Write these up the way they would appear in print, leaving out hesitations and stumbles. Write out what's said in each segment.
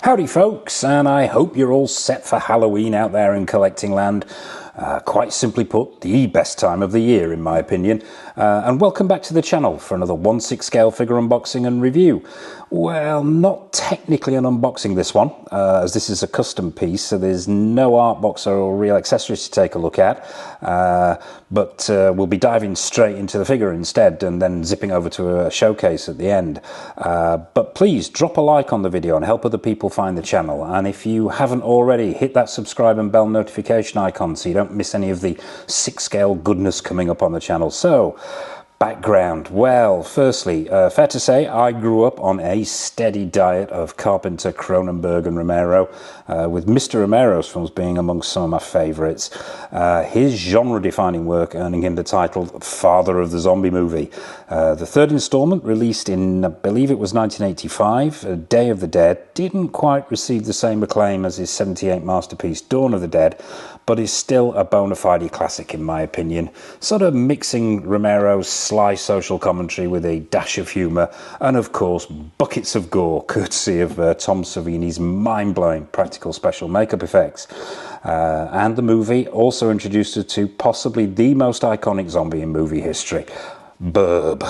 Howdy folks, and I hope you're all set for Halloween out there in collecting land. Quite simply put, the best time of the year in my opinion. And welcome back to the channel for another 1/6 scale figure unboxing and review. Well, not technically an unboxing this one, as this is a custom piece, so there's no art box or real accessories to take a look at. But we'll be diving straight into the figure instead and then zipping over to a showcase at the end. But please drop a like on the video and help other people find the channel. And if you haven't already, hit that subscribe and bell notification icon so you don't miss any of the 6 scale goodness coming up on the channel. So, background. Well, firstly, fair to say I grew up on a steady diet of Carpenter, Cronenberg and Romero, with Mr. Romero's films being amongst some of my favourites. His genre-defining work earning him the title Father of the Zombie Movie. The third instalment, released in, I believe it was 1985, Day of the Dead, didn't quite receive the same acclaim as his 78 masterpiece Dawn of the Dead, but is still a bona fide classic in my opinion, sort of mixing Romero's sly social commentary with a dash of humour, and of course buckets of gore, courtesy of Tom Savini's mind-blowing practical special makeup effects. And the movie also introduced us to possibly the most iconic zombie in movie history, Burb,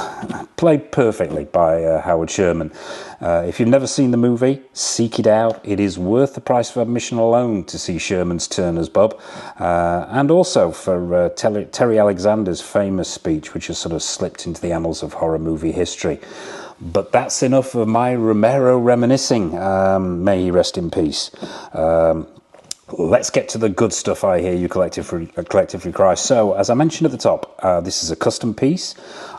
played perfectly by Howard Sherman. If you've never seen the movie, seek it out. It is worth the price of admission alone to see Sherman's turn as Bub, and also for Terry Alexander's famous speech, which has sort of slipped into the annals of horror movie history. But that's enough of my Romero reminiscing. May he rest in peace. Let's get to the good stuff, I hear you collectively cry. So, as I mentioned at the top, this is a custom piece.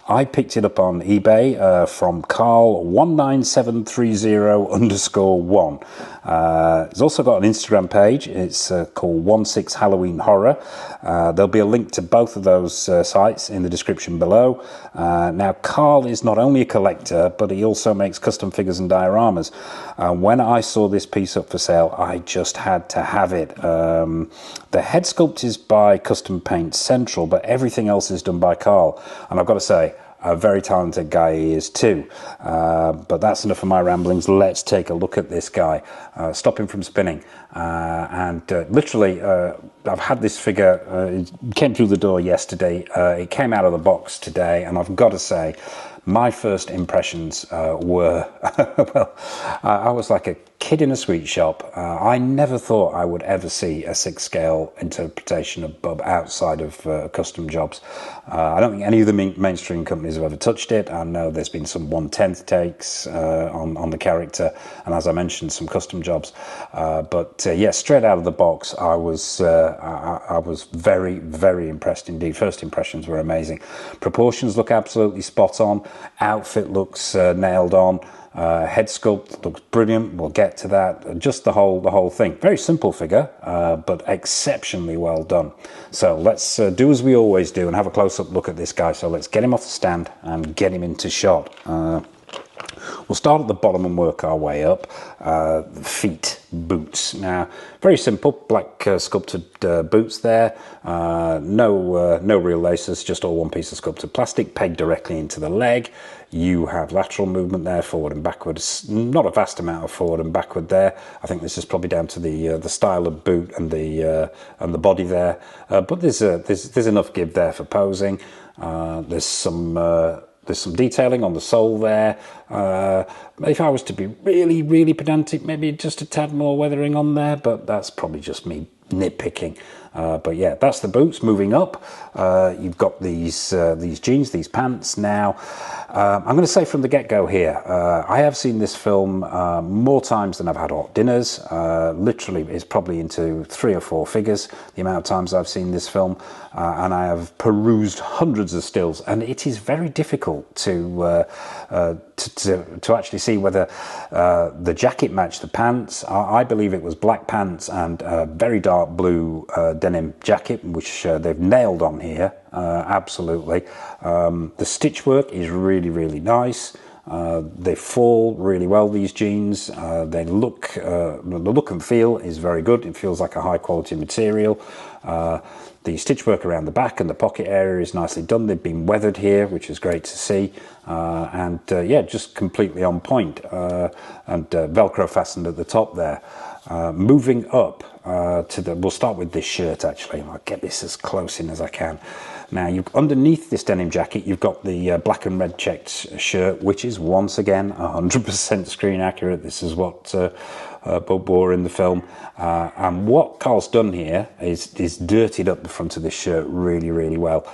I picked it up on eBay from Carl19730_1. It's also got an Instagram page. It's called 16 Halloween Horror. There'll be a link to both of those sites in the description below. Now, Carl is not only a collector, but he also makes custom figures and dioramas. When I saw this piece up for sale, I just had to have it. The head sculpt is by Custom Paint Central, but everything else is done by Carl. And I've got to say, a very talented guy he is too. But that's enough of my ramblings. Let's take a look at this guy. Stop him from spinning. Literally, I've had this figure, it came through the door yesterday. It came out of the box today, and I've got to say, my first impressions were, well, I was like a kid in a sweet shop. I never thought I would ever see a 6 scale interpretation of Bub outside of custom jobs. I don't think any of the mainstream companies have ever touched it. I know there's been some 1/10 takes on the character, and as I mentioned, some custom jobs. But yeah, straight out of the box, I was very, very impressed indeed. First impressions were amazing. Proportions look absolutely spot on. Outfit looks nailed on. Head sculpt looks brilliant. We'll get to that. Just the whole thing. Very simple figure, but exceptionally well done. So let's do as we always do and have a close-up look at this guy. So let's get him off the stand and get him into shot. We'll start at the bottom and work our way up. Feet, boots. Now, very simple, black sculpted boots there. No real laces, just all one piece of sculpted plastic pegged directly into the leg. You have lateral movement there, forward and backwards. Not a vast amount of forward and backward there. I think this is probably down to the style of boot and the body there. But there's enough give there for posing. There's some detailing on the sole there. If I was to be really, really pedantic, maybe just a tad more weathering on there, but that's probably just me nitpicking. But yeah, that's the boots. Moving up, you've got these jeans, these pants. Now, I'm going to say from the get-go here, I have seen this film more times than I've had hot dinners. Literally, it's probably into 3 or 4 figures, the amount of times I've seen this film. And I have perused hundreds of stills, and it is very difficult to actually see whether the jacket matched the pants. I believe it was black pants and a very dark blue denim jacket, which they've nailed on here, absolutely. The stitch work is really, really nice. They fall really well, these jeans. They look, the look and feel is very good. It feels like a high quality material. The stitch work around the back and the pocket area is nicely done. They've been weathered here, which is great to see. Yeah, just completely on point. And Velcro fastened at the top there. Moving up we'll start with this shirt actually. I'll get this as close in as I can. Now, underneath this denim jacket, you've got the black and red checked shirt, which is once again 100% screen accurate. This is what Bub wore in the film. And what Carl's done here is dirtied up the front of this shirt really, really well.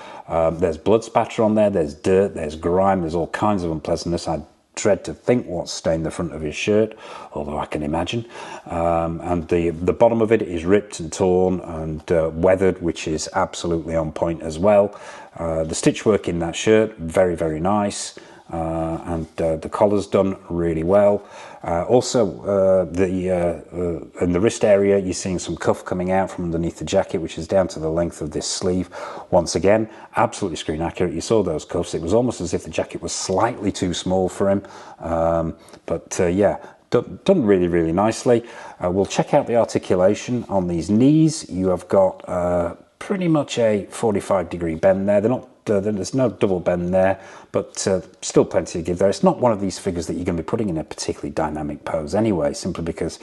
There's blood spatter on there, there's dirt, there's grime, there's all kinds of unpleasantness. I dread to think what's stained the front of his shirt, although I can imagine. And the bottom of it is ripped and torn and weathered, which is absolutely on point as well. The stitch work in that shirt, very, very nice. And the collar's done really well. Also, in the wrist area, you're seeing some cuff coming out from underneath the jacket, which is down to the length of this sleeve. Once again, absolutely screen accurate. You saw those cuffs. It was almost as if the jacket was slightly too small for him. Yeah, done really, really nicely. We'll check out the articulation on these knees. You have got pretty much a 45-degree bend there. They're not. There's no double bend there, but still plenty to give there. It's not one of these figures that you're going to be putting in a particularly dynamic pose anyway, simply because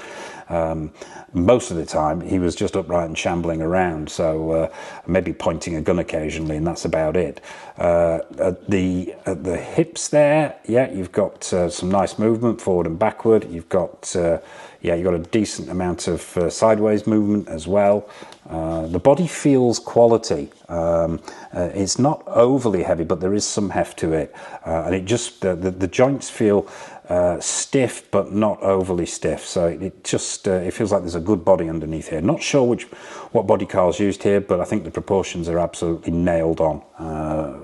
most of the time he was just upright and shambling around, so maybe pointing a gun occasionally, and that's about it. At the hips there, yeah, you've got some nice movement forward and backward. You've got you've got a decent amount of sideways movement as well. The body feels quality. It's not overly heavy, but there is some heft to it, and it just the joints feel stiff but not overly stiff, so it just it feels like there's a good body underneath here. Not sure what body Carl's used here, but I think the proportions are absolutely nailed on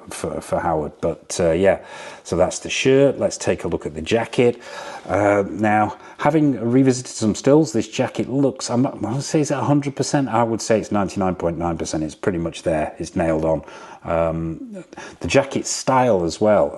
for Howard. But yeah, so that's the shirt. Let's take a look at the jacket. Now, having revisited some stills, this jacket looks, I would say it's at 100%. I would say it's 99.9%. It's pretty much there. It's nailed on. The jacket style as well,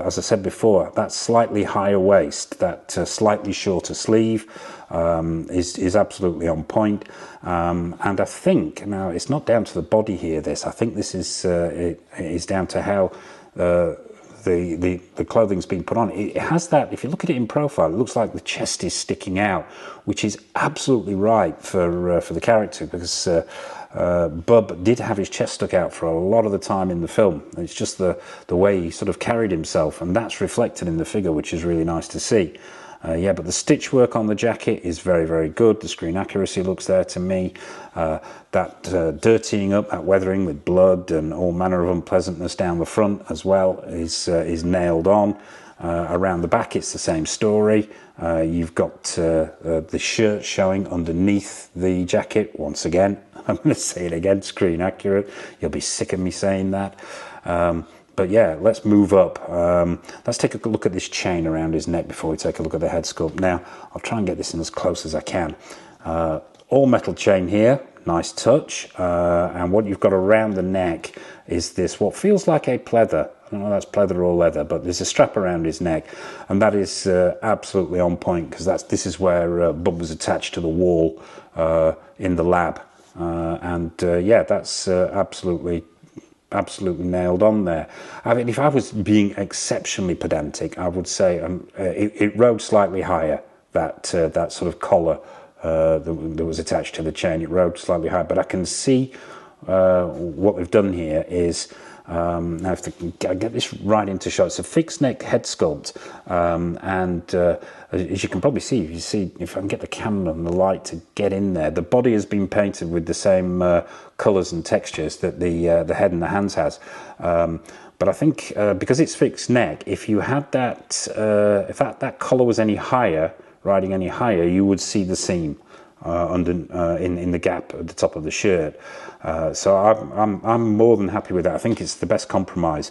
as I said before, that slightly higher waist, that slightly shorter sleeve is absolutely on point. And I think, now it's not down to the body here, I think this is it is down to how the clothing's been put on. It has that, if you look at it in profile, it looks like the chest is sticking out, which is absolutely right for the character, because Bub did have his chest stuck out for a lot of the time in the film. It's just the way he sort of carried himself, and that's reflected in the figure, which is really nice to see. Yeah, but the stitch work on the jacket is very, very good. The screen accuracy looks there to me. That dirtying up, that weathering with blood and all manner of unpleasantness down the front as well is nailed on. Around the back, it's the same story. You've got the shirt showing underneath the jacket. Once again, I'm going to say it again, screen accurate. You'll be sick of me saying that. But yeah, let's move up. Let's take a look at this chain around his neck before we take a look at the head sculpt. Now, I'll try and get this in as close as I can. All metal chain here, nice touch. And what you've got around the neck is this, what feels like a pleather. I don't know if that's pleather or leather, but there's a strap around his neck. And that is absolutely on point, because this is where Bub was attached to the wall in the lab. Yeah, that's absolutely nailed on there. I mean, if I was being exceptionally pedantic, I would say it rode slightly higher, that sort of collar that was attached to the chain. It rode slightly higher, but I can see what they've done here is, now if they can get this right into shot, it's a fixed neck head sculpt, and as you can probably see, if I can get the camera and the light to get in there, the body has been painted with the same colours and textures that the head and the hands has. But I think because it's fixed neck, if you had that, if that collar was any higher, riding any higher, you would see the seam in the gap at the top of the shirt. So I'm more than happy with that. I think it's the best compromise.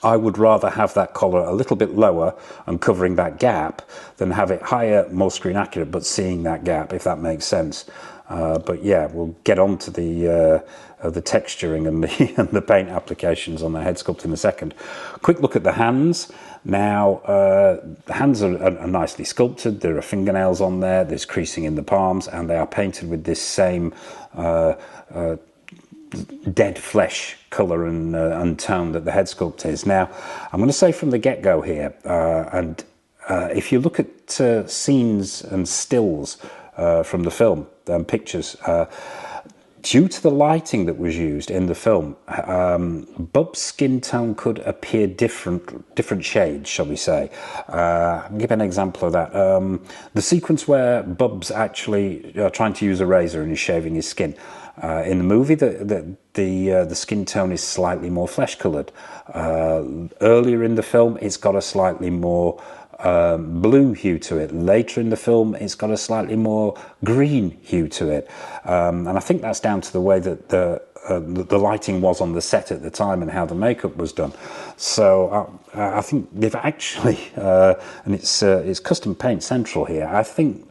I would rather have that collar a little bit lower and covering that gap than have it higher, more screen accurate, but seeing that gap, if that makes sense. But yeah, we'll get on to the texturing and the and the paint applications on the head sculpt in a second. Quick look at the hands. Now, the hands are nicely sculpted. There are fingernails on there. There's creasing in the palms, and they are painted with this same dead flesh colour and tone that the head sculpt is. Now, I'm going to say from the get-go here, and if you look at scenes and stills from the film, pictures, due to the lighting that was used in the film, Bub's skin tone could appear different shades, shall we say. I'll give an example of that. The sequence where Bub's actually trying to use a razor and is shaving his skin. In the movie, the skin tone is slightly more flesh-coloured. Earlier in the film, it's got a slightly more blue hue to it. Later in the film, it's got a slightly more green hue to it, and I think that's down to the way that the lighting was on the set at the time and how the makeup was done. So I think they've actually, and it's custom paint central here. I think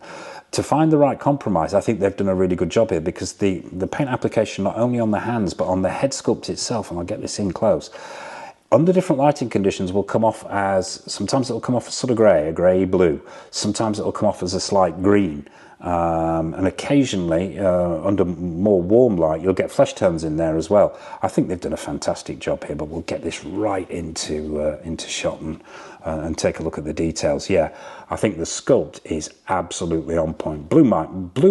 to find the right compromise, I think they've done a really good job here, because the paint application, not only on the hands but on the head sculpt itself, and I'll get this in close, under different lighting conditions will come off as, sometimes it will come off as sort of grey, a grey blue. Sometimes it will come off as a slight green. And occasionally, under more warm light, you'll get flesh tones in there as well. I think they've done a fantastic job here, but we'll get this right into shot and take a look at the details. Yeah, I think the sculpt is absolutely on point. Blew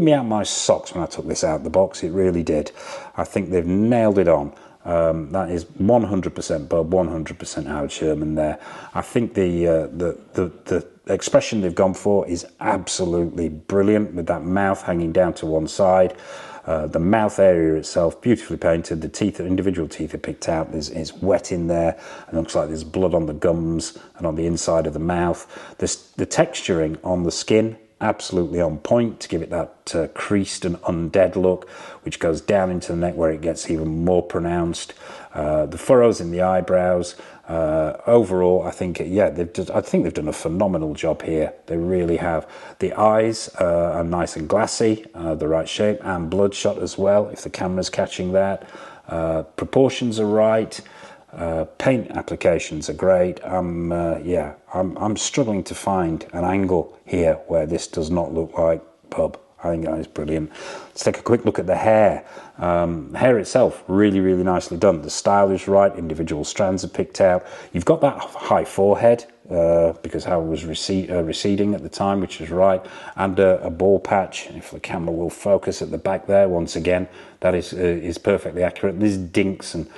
me out my socks when I took this out of the box. It really did. I think they've nailed it on. That is 100% Bub, 100% Howard Sherman there. I think the expression they've gone for is absolutely brilliant, with that mouth hanging down to one side. The mouth area itself, beautifully painted. The teeth, individual teeth are picked out. It's wet in there, and it looks like there's blood on the gums and on the inside of the mouth. The texturing on the skin, absolutely on point to give it that creased and undead look, which goes down into the neck where it gets even more pronounced. The furrows in the eyebrows. Overall, I think they've done a phenomenal job here. They really have. The eyes are nice and glassy, the right shape, and bloodshot as well, if the camera's catching that. Proportions are right. Paint applications are great. I'm struggling to find an angle here where this does not look like Bub. I think that is brilliant. Let's take a quick look at the hair. Hair itself, really, really nicely done. The style is right. Individual strands are picked out. You've got that high forehead because Howard was receding at the time, which is right, and a ball patch. If the camera will focus at the back there, once again, that is perfectly accurate. There's dinks and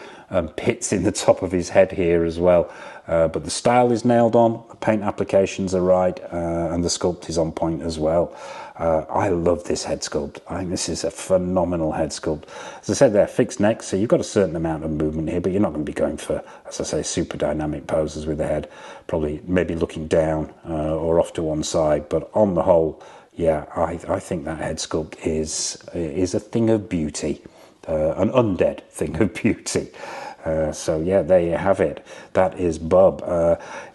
pits in the top of his head here as well. But the style is nailed on, the paint applications are right, and the sculpt is on point as well. I love this head sculpt. I think this is a phenomenal head sculpt. As I said, they're fixed necks, so you've got a certain amount of movement here, but you're not going to be going for, as I say, super dynamic poses with the head. Probably maybe looking down or off to one side, but on the whole, yeah, I think that head sculpt is a thing of beauty, an undead thing of beauty. So yeah, there you have it. That is Bub.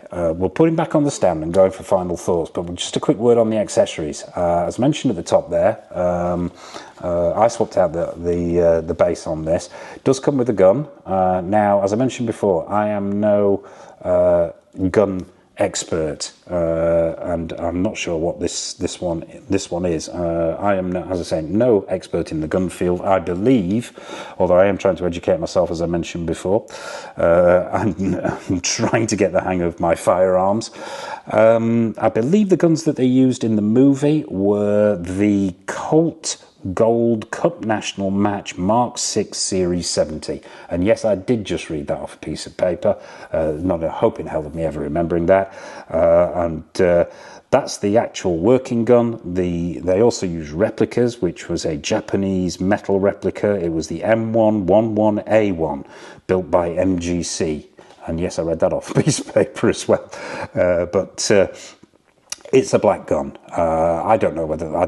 We'll put him back on the stand and go for final thoughts, but just a quick word on the accessories. As mentioned at the top there, I swapped out the base on this. It does come with a gun. Now, as I mentioned before, I am no gun expert, and I'm not sure what this one is. I am, as I say, no expert in the gun field. I believe, although I am trying to educate myself, as I mentioned before, I'm trying to get the hang of my firearms. I believe the guns that they used in the movie were the Colt Gold Cup National Match Mark 6 Series 70. And yes, I did just read that off a piece of paper. Not a hope in hell of me ever remembering that. That's the actual working gun. They also use replicas, which was a Japanese metal replica. It was the M111A1, built by MGC. And yes, I read that off a piece of paper as well. It's a black gun. I don't know whether I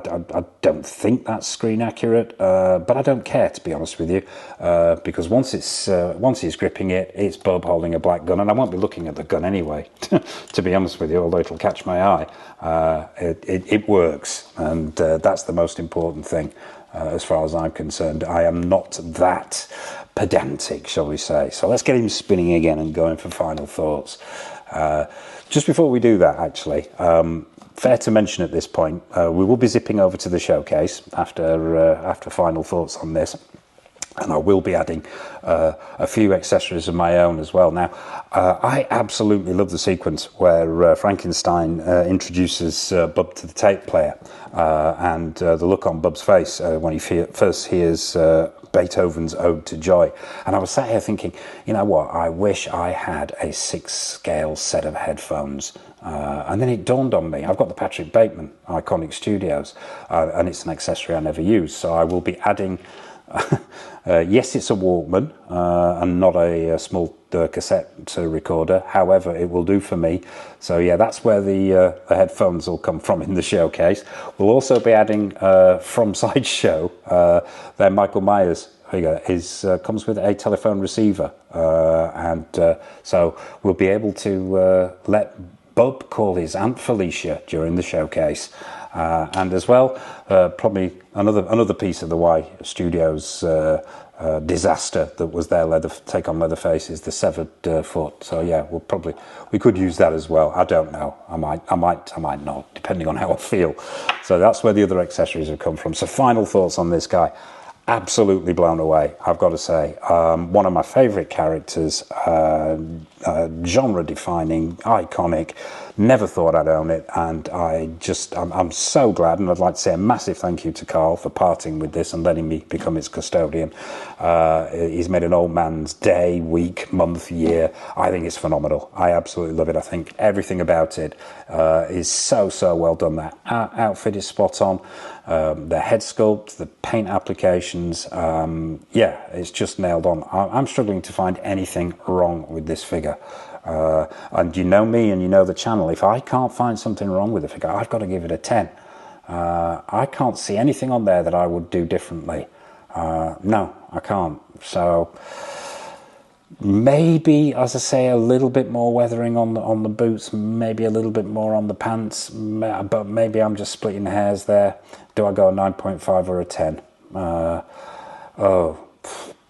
don't think that's screen accurate, but I don't care, to be honest with you, because once he's gripping it, it's Bub holding a black gun, and I won't be looking at the gun anyway, to be honest with you, although it'll catch my eye. It works, and that's the most important thing. as far as I'm concerned. I am not that pedantic, shall we say. So let's get him spinning again and going for final thoughts. Just before we do that, actually, fair to mention at this point, we will be zipping over to the showcase after final thoughts on this. And I will be adding a few accessories of my own as well. Now, I absolutely love the sequence where Frankenstein introduces Bub to the tape player, and the look on Bub's face when he first hears Beethoven's Ode to Joy. And I was sat here thinking, you know what, I wish I had a 6-scale set of headphones. And then it dawned on me, I've got the Patrick Bateman Iconic Studios, and it's an accessory I never use. So I will be adding... yes, it's a Walkman and not a small cassette recorder. However, it will do for me. So yeah, that's where the headphones will come from in the showcase. We'll also be adding from Sideshow their Michael Myers figure comes with a telephone receiver, and so we'll be able to let Bub call his Aunt Felicia during the showcase. And as well, probably another piece of the Y Studios disaster that was their take on Leatherface is the severed foot. So yeah, we could use that as well. I don't know. I might not, depending on how I feel. So that's where the other accessories have come from. So final thoughts on this guy. Absolutely blown away, I've got to say. One of my favourite characters, genre-defining, iconic. Never thought I'd own it, and I'm so glad, and I'd like to say a massive thank you to Carl for parting with this and letting me become its custodian. He's made an old man's day, week, month, year. I think it's phenomenal. I absolutely love it. I think everything about it is so well done. That outfit is spot on. The head sculpt, the paint applications, yeah, it's just nailed on. I'm struggling to find anything wrong with this figure. And you know me and you know the channel. If I can't find something wrong with the figure, I've got to give it a 10. I can't see anything on there that I would do differently. No, I can't. So maybe, as I say, a little bit more weathering on the boots, maybe a little bit more on the pants, but maybe I'm just splitting hairs there. Do I go a 9.5 or a 10?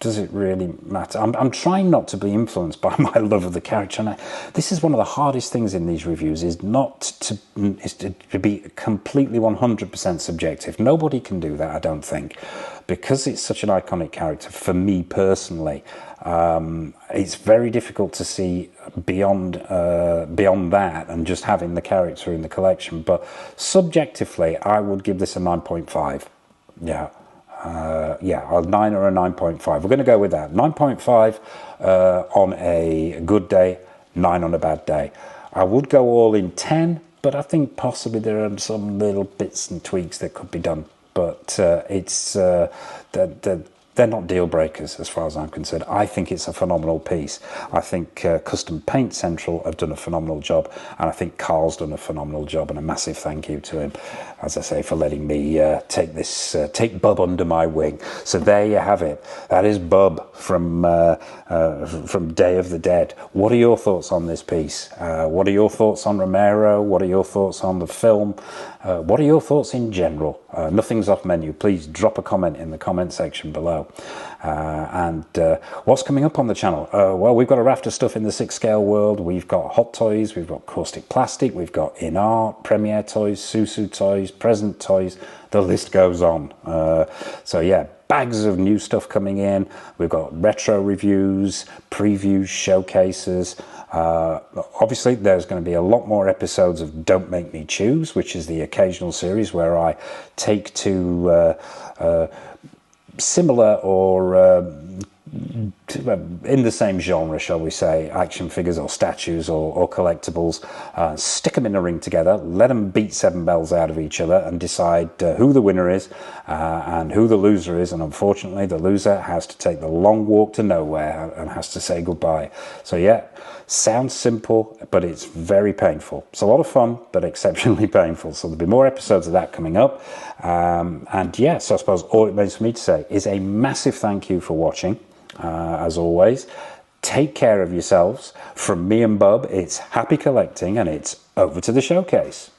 Does it really matter? I'm trying not to be influenced by my love of the character, and this is one of the hardest things in these reviews, is to be completely 100% subjective. Nobody can do that, I don't think, because it's such an iconic character. For me personally, it's very difficult to see beyond that and just having the character in the collection. But subjectively, I would give this a 9.5. Yeah. Yeah, a 9 or a 9.5. We're going to go with that. 9.5 on a good day, 9 on a bad day. I would go all in 10, but I think possibly there are some little bits and tweaks that could be done. But they're not deal breakers as far as I'm concerned. I think it's a phenomenal piece. I think Custom Paint Central have done a phenomenal job, and I think Carl's done a phenomenal job, and a massive thank you to him, as I say, for letting me take Bub under my wing. So there you have it. That is Bub from Day of the Dead. What are your thoughts on this piece? What are your thoughts on Romero? What are your thoughts on the film? What are your thoughts in general? Nothing's off menu. Please drop a comment in the comment section below. And what's coming up on the channel? Well, we've got a raft of stuff in the 6-scale world. We've got Hot Toys, we've got Caustic Plastic, we've got In Art, Premiere Toys, Susu Toys, Present Toys. The list goes on. So yeah, bags of new stuff coming in. We've got retro reviews, previews, showcases. Obviously, there's going to be a lot more episodes of Don't Make Me Choose, which is the occasional series where I take to similar or in the same genre, shall we say, action figures or statues or collectibles, stick them in a ring together, let them beat 7 bells out of each other and decide who the winner is and who the loser is. And unfortunately, the loser has to take the long walk to nowhere and has to say goodbye. So yeah, sounds simple, but it's very painful. It's a lot of fun, but exceptionally painful. So there'll be more episodes of that coming up. And yeah, so I suppose all it remains for me to say is a massive thank you for watching. As always, take care of yourselves. From me and Bub, it's happy collecting, and it's over to the showcase.